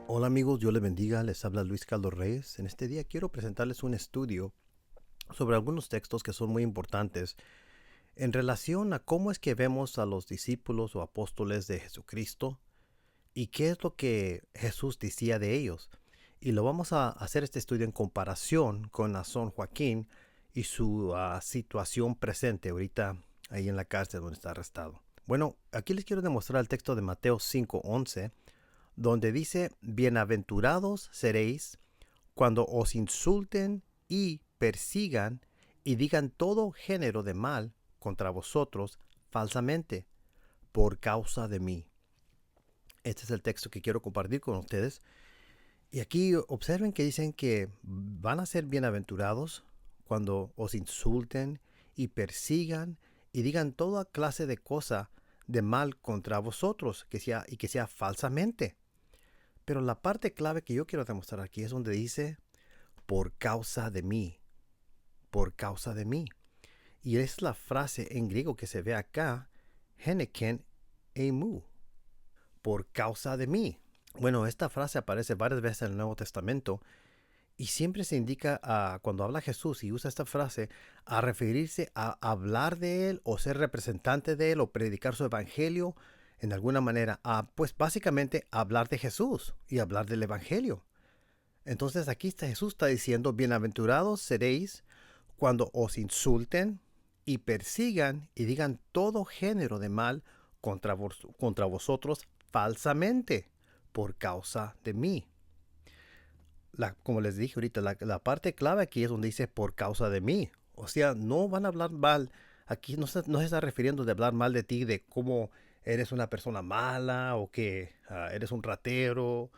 Hola amigos, Dios les bendiga, les habla Luis Carlos Reyes. En este día quiero presentarles un estudio sobre algunos textos que son muy importantes en relación a cómo es que vemos a los discípulos o apóstoles de Jesucristo y qué es lo que Jesús decía de ellos. Y lo vamos a hacer este estudio en comparación con Nazón Joaquín y su situación presente ahorita ahí en la cárcel donde está arrestado. Bueno, aquí les quiero demostrar el texto de Mateo 5:11, donde dice: bienaventurados seréis cuando os insulten y persigan y digan todo género de mal contra vosotros falsamente por causa de mí. Este es el texto que quiero compartir con ustedes. Y aquí observen que dicen que van a ser bienaventurados cuando os insulten y persigan y digan toda clase de cosa de mal contra vosotros, que sea falsamente. Pero la parte clave que yo quiero demostrar aquí es donde dice por causa de mí, por causa de mí. Y es la frase en griego que se ve acá, heneken eimu, por causa de mí. Bueno, esta frase aparece varias veces en el Nuevo Testamento y siempre se indica cuando habla Jesús y usa esta frase a referirse a hablar de él o ser representante de él o predicar su evangelio en alguna manera, pues básicamente hablar de Jesús y hablar del evangelio. Entonces aquí Jesús está diciendo: bienaventurados seréis cuando os insulten y persigan y digan todo género de mal contra vosotros falsamente por causa de mí. Como les dije ahorita, la parte clave aquí es donde dice por causa de mí. O sea, no van a hablar mal. Aquí no se está refiriendo de hablar mal de ti, de cómo eres una persona mala o que eres un ratero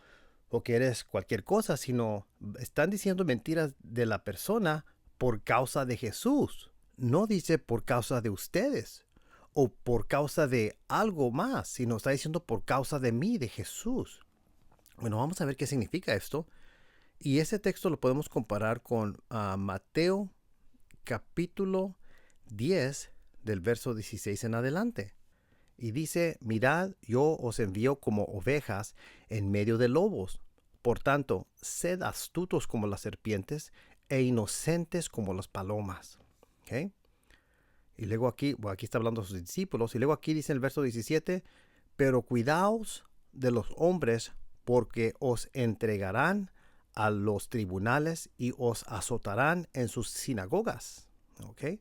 o que eres cualquier cosa, sino están diciendo mentiras de la persona por causa de Jesús. No dice por causa de ustedes o por causa de algo más, sino está diciendo por causa de mí, de Jesús. Bueno, vamos a ver qué significa esto. Y ese texto lo podemos comparar con Mateo capítulo 10 del verso 16 en adelante. Y dice: mirad, yo os envío como ovejas en medio de lobos. Por tanto, sed astutos como las serpientes e inocentes como las palomas. ¿Okay? Y luego aquí está hablando a sus discípulos. Y luego aquí dice en el verso 17: pero cuidaos de los hombres, porque os entregarán a los tribunales y os azotarán en sus sinagogas. ¿Okay?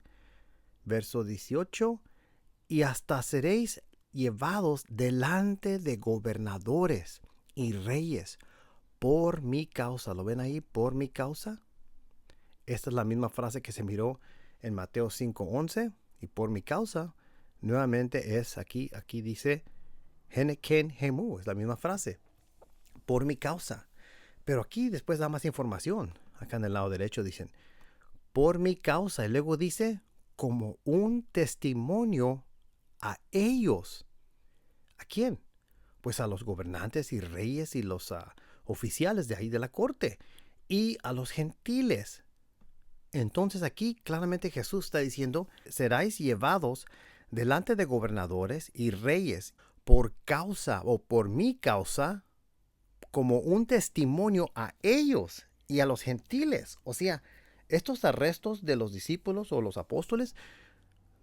Verso 18: y hasta seréis llevados delante de gobernadores y reyes por mi causa. ¿Lo ven ahí? Por mi causa. Esta es la misma frase que se miró en Mateo 5:11. Y por mi causa, nuevamente es aquí dice heneken hemu, es la misma frase. Por mi causa. Pero aquí después da más información. Acá en el lado derecho dicen por mi causa. Y luego dice como un testimonio a ellos. ¿A quién? Pues a los gobernantes y reyes y los oficiales de ahí de la corte y a los gentiles. Entonces aquí claramente Jesús está diciendo: seráis llevados delante de gobernadores y reyes por causa o por mi causa, como un testimonio a ellos y a los gentiles. O sea, estos arrestos de los discípulos o los apóstoles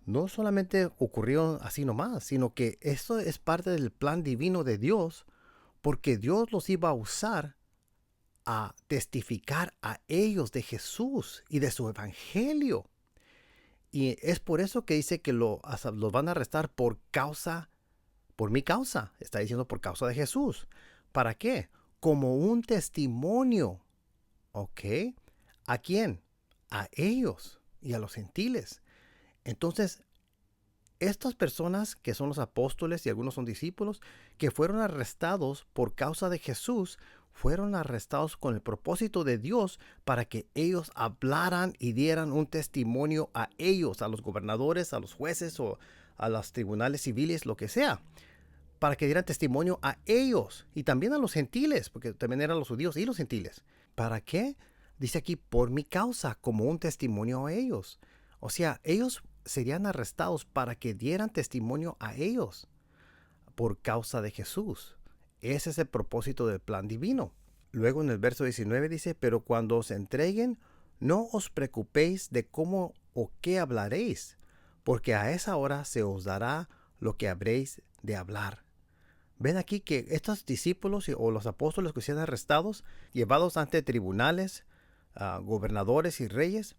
no solamente ocurrieron así nomás, sino que esto es parte del plan divino de Dios, porque Dios los iba a usar a testificar a ellos de Jesús y de su evangelio. Y es por eso que dice que los van a arrestar por mi causa. Está diciendo por causa de Jesús. ¿Para qué? Como un testimonio. ¿Ok? ¿A quién? A ellos y a los gentiles. Entonces, estas personas que son los apóstoles y algunos son discípulos, que fueron arrestados por causa de Jesús, fueron arrestados con el propósito de Dios para que ellos hablaran y dieran un testimonio a ellos, a los gobernadores, a los jueces o a los tribunales civiles, lo que sea, para que dieran testimonio a ellos y también a los gentiles, porque también eran los judíos y los gentiles. ¿Para qué? Dice aquí, por mi causa, como un testimonio a ellos. O sea, ellos serían arrestados para que dieran testimonio a ellos por causa de Jesús. Ese es el propósito del plan divino. Luego en el verso 19 dice, pero cuando os entreguen, no os preocupéis de cómo o qué hablaréis, porque a esa hora se os dará lo que habréis de hablar. Ven aquí que estos discípulos o los apóstoles que sean arrestados, llevados ante tribunales, gobernadores y reyes,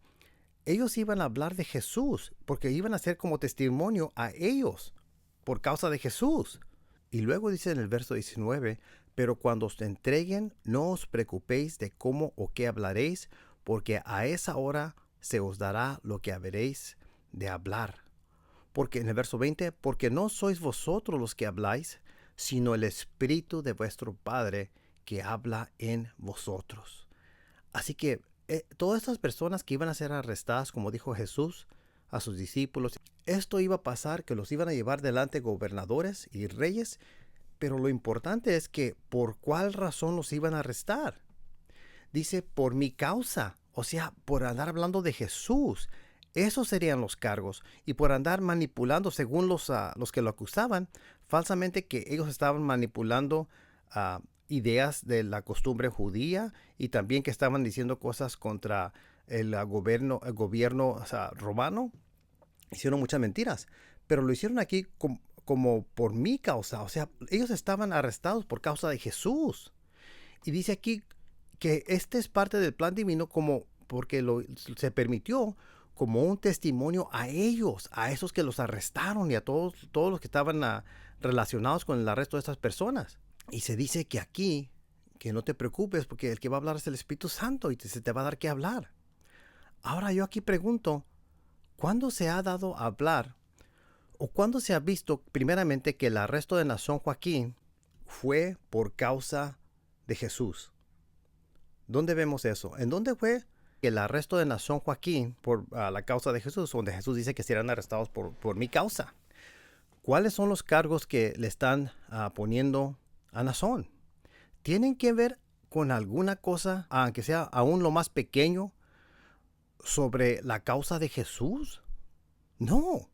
ellos iban a hablar de Jesús, porque iban a ser como testimonio a ellos por causa de Jesús. Y luego dice en el verso 19, pero cuando os entreguen, no os preocupéis de cómo o qué hablaréis, porque a esa hora se os dará lo que habréis de hablar. Porque en el verso 20, porque no sois vosotros los que habláis, sino el Espíritu de vuestro Padre que habla en vosotros. Así que todas estas personas que iban a ser arrestadas, como dijo Jesús a sus discípulos, esto iba a pasar, que los iban a llevar delante gobernadores y reyes, pero lo importante es que por cuál razón los iban a arrestar. Dice, por mi causa, o sea, por andar hablando de Jesús. Esos serían los cargos. Y por andar manipulando, según los que lo acusaban, falsamente que ellos estaban manipulando ideas de la costumbre judía y también que estaban diciendo cosas contra el gobierno romano. Hicieron muchas mentiras, pero lo hicieron aquí como por mi causa. O sea, ellos estaban arrestados por causa de Jesús. Y dice aquí que este es parte del plan divino como porque se permitió como un testimonio a ellos, a esos que los arrestaron y a todos los que estaban relacionados con el arresto de estas personas. Y se dice que aquí, que no te preocupes porque el que va a hablar es el Espíritu Santo y se te va a dar que hablar. Ahora yo aquí pregunto, ¿cuándo se ha dado a hablar o cuándo se ha visto primeramente que el arresto de Naasón Joaquín fue por causa de Jesús? ¿Dónde vemos eso? ¿En dónde fue el arresto de Naasón Joaquín por la causa de Jesús? Donde Jesús dice que serán arrestados por mi causa. ¿Cuáles son los cargos que le están poniendo a Naasón? ¿Tienen que ver con alguna cosa, aunque sea aún lo más pequeño, sobre la causa de Jesús? No.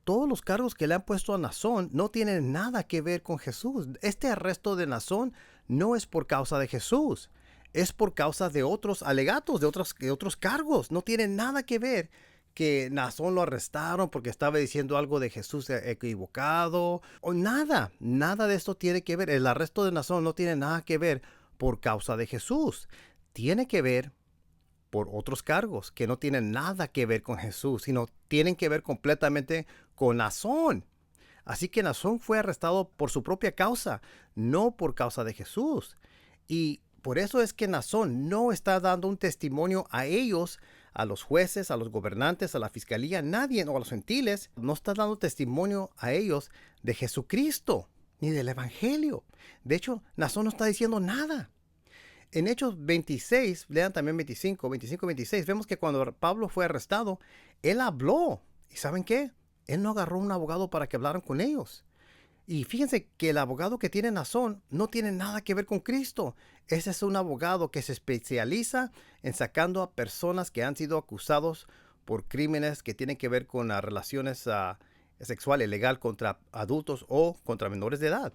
Todos los cargos que le han puesto a Naasón no tienen nada que ver con Jesús. Este arresto de Naasón no es por causa de Jesús. Es por causa de otros alegatos, de otros cargos. No tiene nada que ver que Naasón lo arrestaron porque estaba diciendo algo de Jesús equivocado. O nada de esto tiene que ver. El arresto de Naasón no tiene nada que ver por causa de Jesús. Tiene que ver por otros cargos que no tienen nada que ver con Jesús, sino tienen que ver completamente con Naasón. Así que Naasón fue arrestado por su propia causa, no por causa de Jesús. Y por eso es que Naasón no está dando un testimonio a ellos, a los jueces, a los gobernantes, a la fiscalía, nadie, o a los gentiles, no está dando testimonio a ellos de Jesucristo, ni del Evangelio. De hecho, Naasón no está diciendo nada. En Hechos 26, lean también 25, 26, vemos que cuando Pablo fue arrestado, él habló. ¿Y saben qué? Él no agarró un abogado para que hablaran con ellos. Y fíjense que el abogado que tiene Naasón no tiene nada que ver con Cristo. Ese es un abogado que se especializa en sacando a personas que han sido acusados por crímenes que tienen que ver con relaciones sexuales ilegal contra adultos o contra menores de edad.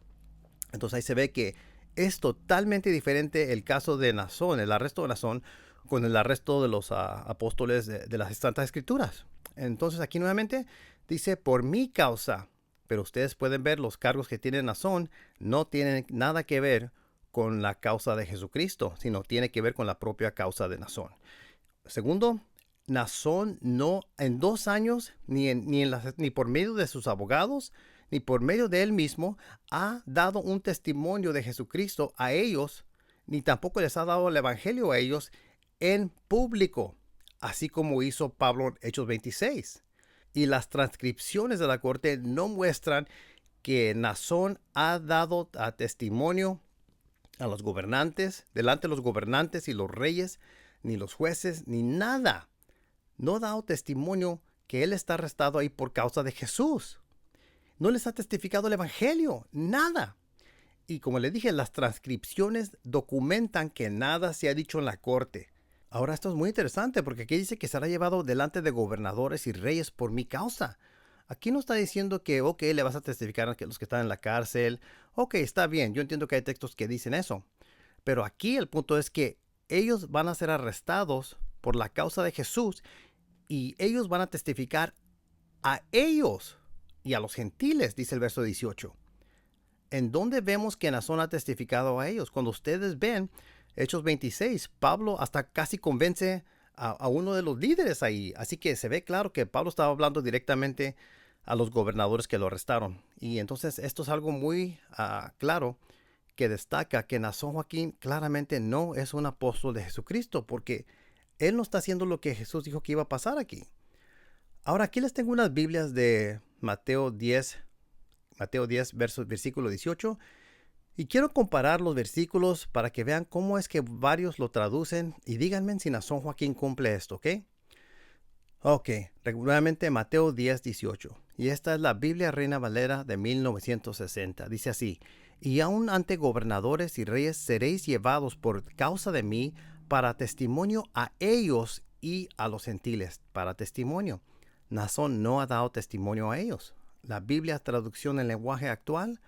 Entonces ahí se ve que es totalmente diferente el caso de Naasón, el arresto de Naasón, con el arresto de los apóstoles de las Santas Escrituras. Entonces aquí nuevamente dice, por mi causa, pero ustedes pueden ver los cargos que tiene Naasón no tienen nada que ver con la causa de Jesucristo, sino tiene que ver con la propia causa de Naasón. Segundo, Naasón no en 2 años, ni por medio de sus abogados, ni por medio de él mismo, ha dado un testimonio de Jesucristo a ellos, ni tampoco les ha dado el evangelio a ellos en público, así como hizo Pablo en Hechos 26. Y las transcripciones de la corte no muestran que Naasón ha dado testimonio a los gobernantes, delante de los gobernantes y los reyes, ni los jueces, ni nada. No ha dado testimonio que él está arrestado ahí por causa de Jesús. No les ha testificado el evangelio, nada. Y como le dije, las transcripciones documentan que nada se ha dicho en la corte. Ahora esto es muy interesante porque aquí dice que será llevado delante de gobernadores y reyes por mi causa. Aquí no está diciendo que, ok, le vas a testificar a los que están en la cárcel. Ok, está bien, yo entiendo que hay textos que dicen eso. Pero aquí el punto es que ellos van a ser arrestados por la causa de Jesús y ellos van a testificar a ellos y a los gentiles, dice el verso 18. ¿En dónde vemos que Nazón ha testificado a ellos? Cuando ustedes ven Hechos 26, Pablo hasta casi convence a uno de los líderes ahí. Así que se ve claro que Pablo estaba hablando directamente a los gobernadores que lo arrestaron. Y entonces esto es algo muy claro que destaca que Nazón Joaquín claramente no es un apóstol de Jesucristo, porque él no está haciendo lo que Jesús dijo que iba a pasar aquí. Ahora aquí les tengo unas Biblias de Mateo 10, versículo 18. Y quiero comparar los versículos para que vean cómo es que varios lo traducen y díganme si Nazón Joaquín cumple esto, ¿ok? Ok, regularmente Mateo 10, 18. Y esta es la Biblia Reina Valera de 1960. Dice así: y aun ante gobernadores y reyes seréis llevados por causa de mí para testimonio a ellos y a los gentiles. Para testimonio. Nazón no ha dado testimonio a ellos. La Biblia traducción en lenguaje actual: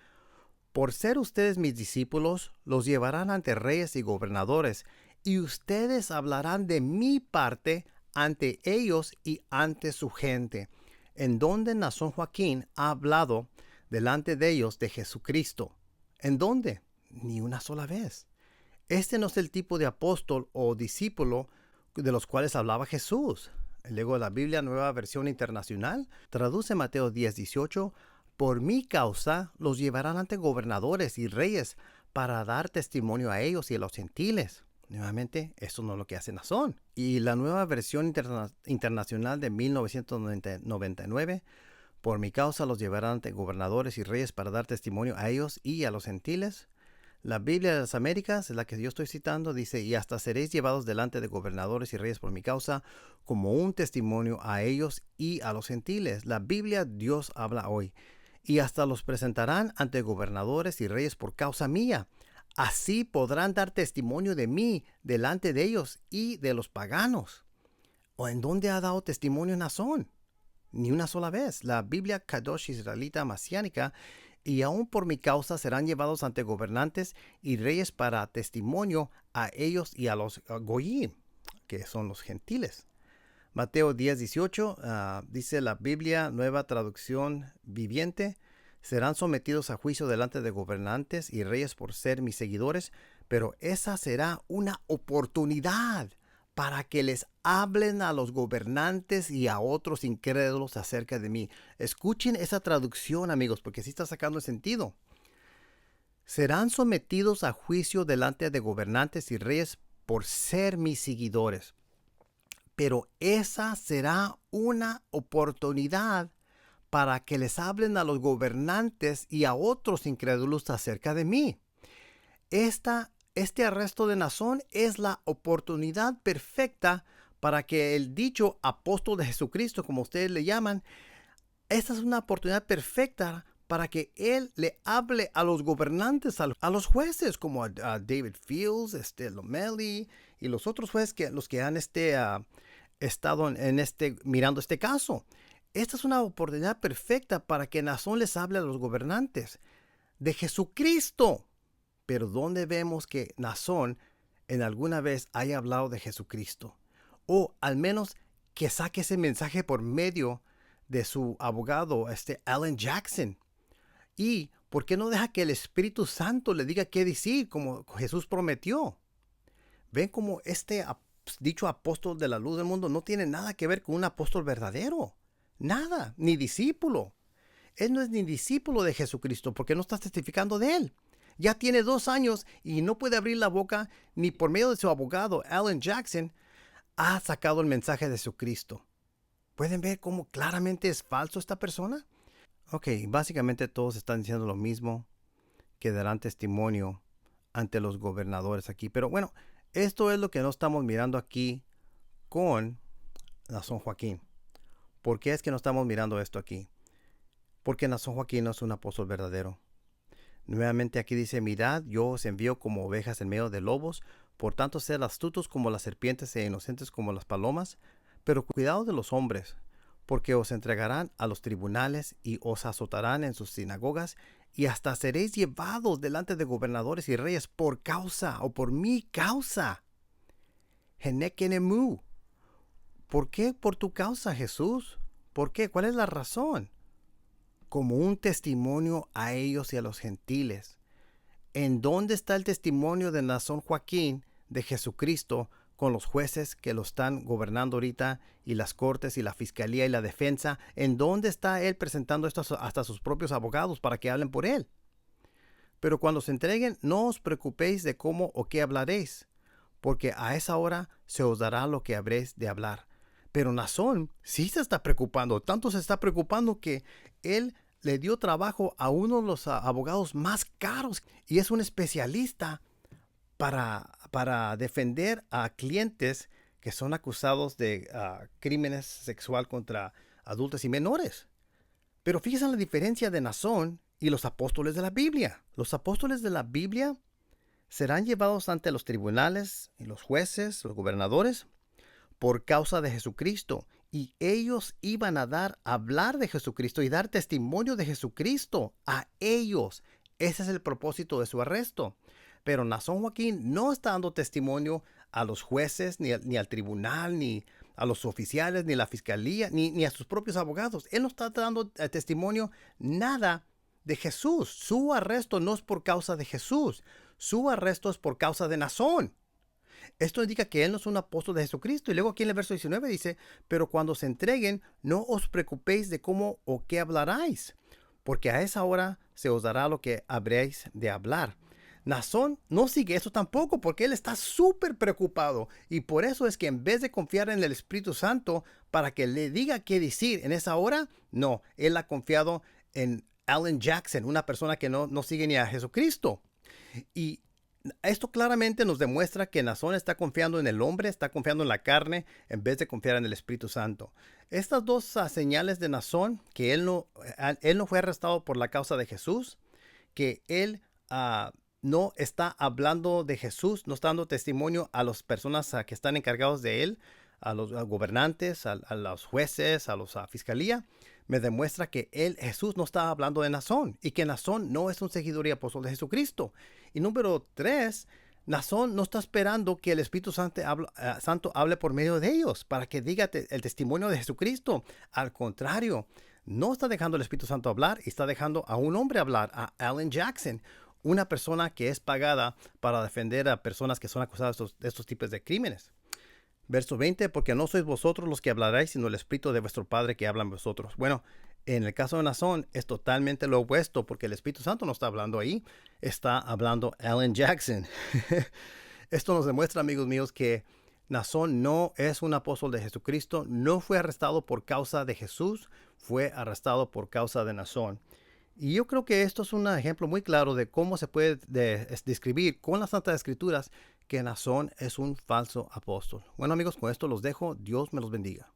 por ser ustedes mis discípulos, los llevarán ante reyes y gobernadores, y ustedes hablarán de mi parte ante ellos y ante su gente, en donde Nazón Joaquín ha hablado delante de ellos de Jesucristo. ¿En dónde? Ni una sola vez. Este no es el tipo de apóstol o discípulo de los cuales hablaba Jesús. Luego la Biblia Nueva Versión Internacional traduce Mateo 10, 18: por mi causa los llevarán ante gobernadores y reyes para dar testimonio a ellos y a los gentiles. Nuevamente, esto no es lo que hace Nazón. Y la Nueva Versión Internacional de 1999: por mi causa los llevarán ante gobernadores y reyes para dar testimonio a ellos y a los gentiles. La Biblia de las Américas, es la que yo estoy citando, dice: y hasta seréis llevados delante de gobernadores y reyes por mi causa, como un testimonio a ellos y a los gentiles. La Biblia Dios habla hoy: y hasta los presentarán ante gobernadores y reyes por causa mía. Así podrán dar testimonio de mí delante de ellos y de los paganos. ¿O en dónde ha dado testimonio Nazón? Ni una sola vez. La Biblia Kadosh Israelita Masiánica: y aún por mi causa serán llevados ante gobernantes y reyes para testimonio a ellos y a los goyim, que son los gentiles. Mateo 10, 18 dice la Biblia Nueva Traducción Viviente: serán sometidos a juicio delante de gobernantes y reyes por ser mis seguidores, pero esa será una oportunidad para que les hablen a los gobernantes y a otros incrédulos acerca de mí. Escuchen esa traducción, amigos, porque sí está sacando sentido. Serán sometidos a juicio delante de gobernantes y reyes por ser mis seguidores, pero esa será una oportunidad para que les hablen a los gobernantes y a otros incrédulos acerca de mí. Este arresto de Nazón es la oportunidad perfecta para que el dicho apóstol de Jesucristo, como ustedes le llaman, esta es una oportunidad perfecta para que él le hable a los gobernantes, a los jueces, como a David Fields, Lomeli y los otros jueces, los que han estado mirando este caso. Esta es una oportunidad perfecta para que Nazón les hable a los gobernantes de Jesucristo. Pero ¿dónde vemos que Nazón en alguna vez haya hablado de Jesucristo? O al menos que saque ese mensaje por medio de su abogado, Alan Jackson. ¿Y por qué no deja que el Espíritu Santo le diga qué decir, como Jesús prometió? Ven como dicho apóstol de la luz del mundo no tiene nada que ver con un apóstol verdadero. Nada, ni discípulo. Él no es ni discípulo de Jesucristo porque no está testificando de él. Ya tiene 2 años y no puede abrir la boca, ni por medio de su abogado, Alan Jackson, ha sacado el mensaje de Jesucristo. ¿Pueden ver cómo claramente es falso esta persona? Ok, básicamente todos están diciendo lo mismo, que darán testimonio ante los gobernadores aquí. Pero bueno, esto es lo que no estamos mirando aquí con Nazón Joaquín. ¿Por qué es que no estamos mirando esto aquí? Porque Nazón Joaquín no es un apóstol verdadero. Nuevamente aquí dice: mirad, yo os envío como ovejas en medio de lobos, Por tanto, sed astutos como las serpientes e inocentes como las palomas, pero cuidado de los hombres, porque os entregarán a los tribunales y os azotarán en sus sinagogas, y hasta seréis llevados delante de gobernadores y reyes por causa o por mi causa. Genekenemu. ¿Por qué por tu causa, Jesús? ¿Por qué? ¿Cuál es la razón? Como un testimonio a ellos y a los gentiles. ¿En dónde está el testimonio de Nazón Joaquín de Jesucristo con los jueces que lo están gobernando ahorita y las cortes y la fiscalía y la defensa? ¿En dónde está él presentando esto hasta sus propios abogados para que hablen por él? Pero cuando se entreguen, no os preocupéis de cómo o qué hablaréis, porque a esa hora se os dará lo que habréis de hablar. Pero Nazón sí se está preocupando, tanto se está preocupando que él le dio trabajo a uno de los abogados más caros y es un especialista para defender a clientes que son acusados de crímenes sexual contra adultos y menores. Pero fíjense en la diferencia de Nazón y los apóstoles de la Biblia. Los apóstoles de la Biblia serán llevados ante los tribunales y los jueces, los gobernadores, por causa de Jesucristo. Y ellos iban a hablar de Jesucristo y dar testimonio de Jesucristo a ellos. Ese es el propósito de su arresto. Pero Nazón Joaquín no está dando testimonio a los jueces, ni al tribunal, ni a los oficiales, ni a la fiscalía, ni a sus propios abogados. Él no está dando testimonio nada de Jesús. Su arresto no es por causa de Jesús. Su arresto es por causa de Nazón. Esto indica que él no es un apóstol de Jesucristo. Y luego aquí en el verso 19 dice, pero cuando se entreguen, no os preocupéis de cómo o qué hablaréis, porque a esa hora se os dará lo que habréis de hablar. Nazón no sigue eso tampoco, porque él está súper preocupado. Y por eso es que en vez de confiar en el Espíritu Santo para que le diga qué decir en esa hora, no, él ha confiado en Alan Jackson, una persona que no sigue ni a Jesucristo. Y esto claramente nos demuestra que Nazón está confiando en el hombre, está confiando en la carne, en vez de confiar en el Espíritu Santo. Estas dos señales de Nazón, que él no fue arrestado por la causa de Jesús, que él no está hablando de Jesús, no está dando testimonio a las personas que están encargados de él, a los gobernantes, a los jueces, a la fiscalía, me demuestra que Jesús no está hablando de Nazón y que Nazón no es un seguidor y apóstol de Jesucristo. Y número 3, Nazón no está esperando que el Espíritu Santo hable por medio de ellos para que diga el testimonio de Jesucristo. Al contrario, no está dejando el Espíritu Santo hablar y está dejando a un hombre hablar, a Alan Jackson, una persona que es pagada para defender a personas que son acusadas de estos tipos de crímenes. Verso 20, porque no sois vosotros los que hablaréis, sino el Espíritu de vuestro Padre que habla en vosotros. Bueno, en el caso de Nazón es totalmente lo opuesto, porque el Espíritu Santo no está hablando ahí, está hablando Alan Jackson. Esto nos demuestra, amigos míos, que Nazón no es un apóstol de Jesucristo, no fue arrestado por causa de Jesús, fue arrestado por causa de Nazón. Y yo creo que esto es un ejemplo muy claro de cómo se puede describir con las Santas Escrituras que Nazón es un falso apóstol. Bueno, amigos, con esto los dejo. Dios me los bendiga.